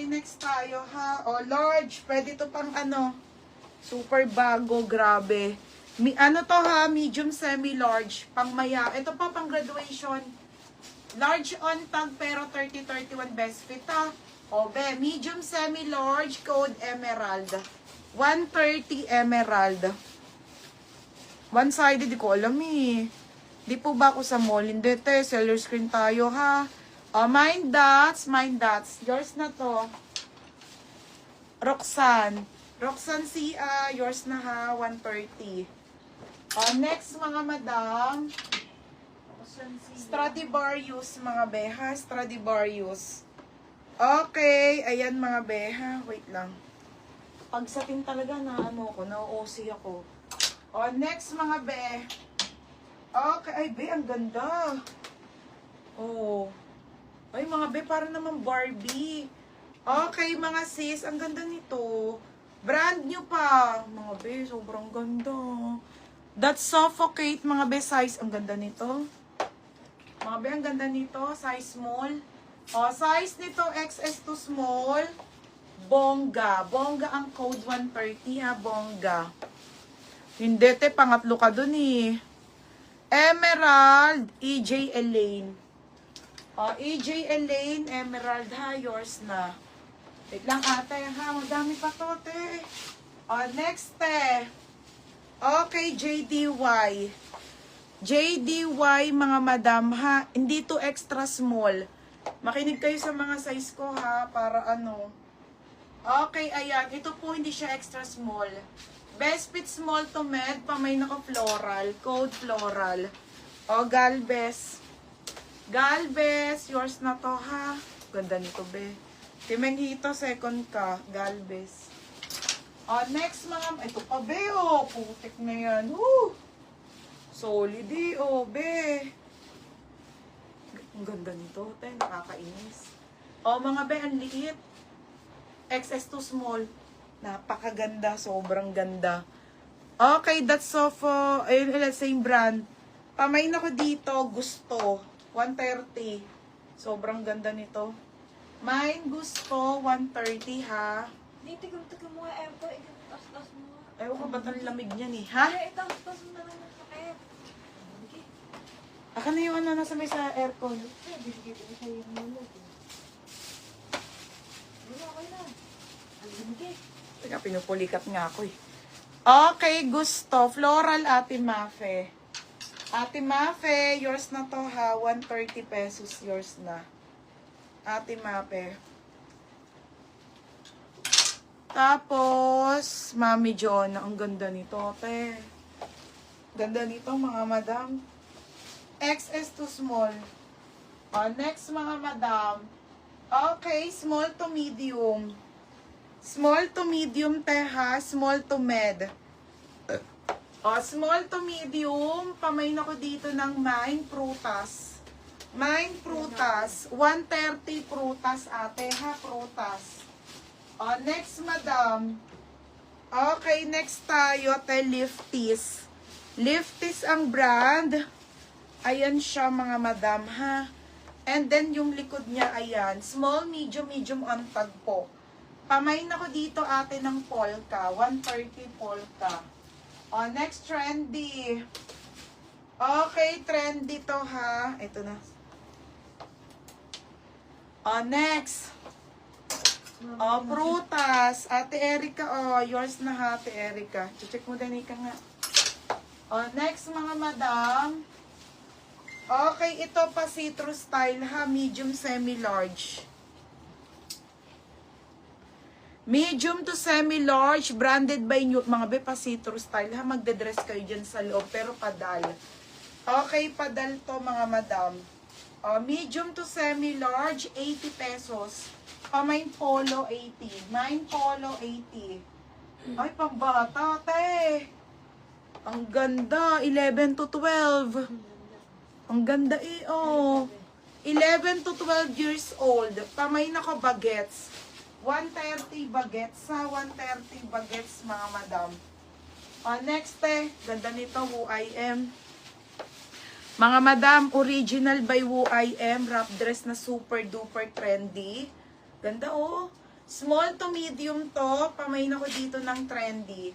Okay, next tayo ha. O, large. Pwede to pang ano. Super bago, grabe. Ano to ha, medium, semi-large. Pang maya. Ito pa pang graduation. Large on tag pero 30-31 best fit ha. O, be, medium, semi-large, code emerald. 130 emerald. One-sided, di ko alam eh. Di po ba ako sa mall? Hindi te, seller screen tayo ha. O, mine dots. Yours na to. Roxanne Sia, yours na ha, 130. Next mga madam, Stradivarius mga beha, Stradivarius. Okay, ayan mga beha, wait lang. Pagsatin talaga na ano ko, na-OC ako. Next mga be. Okay, ay be, ang ganda. Ay mga be, para naman Barbie. Okay mga sis, ang ganda nito. Brand new pa. Mga be, sobrang ganda. That Suffocate, mga be, size. Ang ganda nito. Mga be, ang ganda nito. Size small. Size nito, XS to small. Bongga. Bongga ang code 130 ha, bongga. Hindi, te, pangatlo ka dun eh. Emerald, EJ Elaine. EJ Elaine, Emerald ha, yours na. Wait lang ate ha, madami pa to te. Next te. Okay, JDY. JDY mga madam ha, hindi to extra small. Makinig kayo sa mga size ko ha, para ano. Okay, ayan, ito po hindi siya extra small. Best fit small to med, pamay nako floral, code floral. Galvez. Galvez, yours na to ha. Ganda nito be. Timenghito, second ka. Galvez. Next mga, ito pa be putik na yan. Woo! Solid be. Ang ganda nito, te, nakakainis. Mga be, ang liit. XS to small. Napakaganda, sobrang ganda. Okay, that's all for, ayun, same brand. Pamain ako dito, gusto. 130. Sobrang ganda nito. Mine gusto, 130 ha. Dito, tigam mo nga aircon. Tas mo nga. Ayaw ko ba't ang lamig niyan eh, ha? Tas mo na lang ng sakit. Okay. Aka na yung ano nasa may sa aircon. Bibigay ko sa iyo mo. Okay na. Ang bibigay. Teka, pinupulikat nga ako eh. Okay, gusto. Floral Ate Mafe. Ate Mafe, yours na to ha. 130 pesos, yours na. Ate Mafe. Tapos, Mami John. Ang ganda nito, te. Ganda nito, mga madam. XS to small. Next, mga madam. Okay, small to medium. Small to medium, te ha. Small to med. Small to medium. Pamain ako dito ng Mine Prutas. Mine Prutas. 130 Prutas, ate ha. Prutas. Next, madam. Okay, next tayo, te, Lifties. Lifties ang brand. Ayan siya, mga madam, ha. And then, yung likod niya, ayan. Small, medium, medium on tag po. Pamain ako dito, ate, ng polka. 130 polka. Next, trendy. Okay, trendy to, ha. Ito na. Next. Prutas. Ate Erika, yours na ha, Ate Erika. Check mo din ka nga. Next, mga madam. Okay, ito pa citrus style ha, medium semi-large. Medium to semi-large, branded by New, mga be pa citrus style ha, magde-dress kayo dyan sa loob, pero padal. Okay, padal to mga madam. Medium to semi-large, 80 pesos. Mine polo, 80. Mine polo, 80. Ay, pambata, te. Ang ganda, 11 to 12. Ang ganda 11 to 12 years old. Pamain ako bagets. 130 bagets sa 130 bagets, mga madam. Next, ganda nito, WOIM. Mga madam, original by WOIM. Wrap dress na super duper trendy. Ganda, Small to medium to. Pamain ako dito ng trendy.